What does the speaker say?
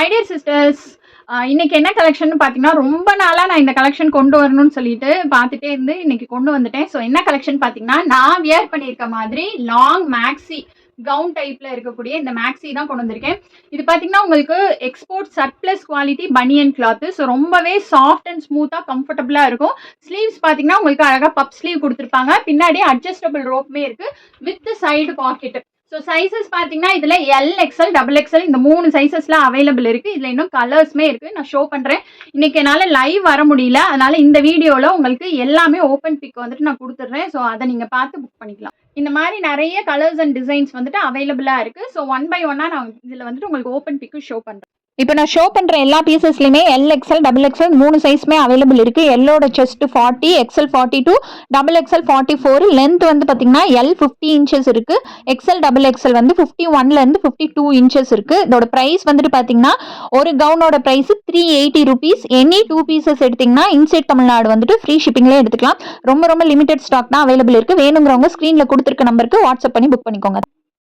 My dear sisters, இன்னைக்கு என்ன collection பார்த்தீங்கன்னா, ரொம்ப நாளாக நான் இந்த கலெக்ஷன் கொண்டு வரணும்னு சொல்லிட்டு பார்த்துட்டே இருந்து இன்னைக்கு கொண்டு வந்துட்டேன். ஸோ என்ன கலெக்ஷன் பார்த்தீங்கன்னா, நான் வியர் பண்ணியிருக்க மாதிரி லாங் மேக்ஸி கவுன் டைப்ல இருக்கக்கூடிய இந்த மேக்ஸி தான் கொண்டு வந்திருக்கேன். இது பார்த்தீங்கன்னா உங்களுக்கு எக்ஸ்போர்ட் சர்ப்ளஸ் குவாலிட்டி பனியன் கிளாத். ஸோ ரொம்பவே சாஃப்ட் அண்ட் ஸ்மூத்தாக கம்ஃபர்டபுளாக இருக்கும். ஸ்லீவ்ஸ் பார்த்தீங்கன்னா உங்களுக்கு அழகாக பப் ஸ்லீவ் கொடுத்துருப்பாங்க. பின்னாடி அட்ஜஸ்டபிள் ரோப்புமே இருக்கு with side packet. So sizes பார்த்தீங்கன்னா இதில் LXL, XXL இந்த 3 சைஸஸ்லாம் அவைலபிள் இருக்குது. இதில் இன்னும் கலர்ஸுமே இருக்குது. நான் ஷோ பண்ணுறேன். இன்றைக்கி என்னால் லைவ் வர முடியல, அதனால் இந்த வீடியோவில் உங்களுக்கு எல்லாமே ஓப்பன் பிக் வந்துட்டு நான் கொடுத்துட்றேன். ஸோ அதை நீங்கள் பார்த்து புக் பண்ணிக்கலாம். இந்த மாதிரி நிறைய கலர்ஸ் அண்ட் டிசைன்ஸ் வந்துட்டு அவைலபிளாக இருக்குது. ஸோ 1 by 1 நான் இதில் வந்துட்டு உங்களுக்கு ஓப்பன் பிக்கு ஷோ பண்ணுறேன். இப்போ நான் ஷோ பண்ணுற எல்லா பீசஸ்லையுமே LXL, XXL 3 சைஸுமே அவைலபிள் இருக்குது. எல்லோட செஸ்ட் 40, XL 42, XXL 44. லென்த் வந்து பார்த்தீங்கன்னா L 50 inches இருக்குது. XL, XXL வந்து 51லேருந்து 52 inches இருக்குது. இதோட ப்ரைஸ் வந்துட்டு பார்த்தீங்கன்னா ஒரு கவுனோட ப்ரைஸ் 380 rupees. எனி 2 பீசஸ் எடுத்திங்கன்னா இன்சைட் தமிழ்நாடு வந்துட்டு ஃப்ரீ ஷிப்பிங்லேயே எடுத்துக்கலாம். ரொம்ப லிமிடெட் ஸ்டாக் தான் அவைலபிள் இருக்குது. வேணுங்கிறவங்க ஸ்க்ரீனில் கொடுத்துருக்க நம்பருக்கு வாட்ஸ்அப் பண்ணி புக் பண்ணிக்கோங்க.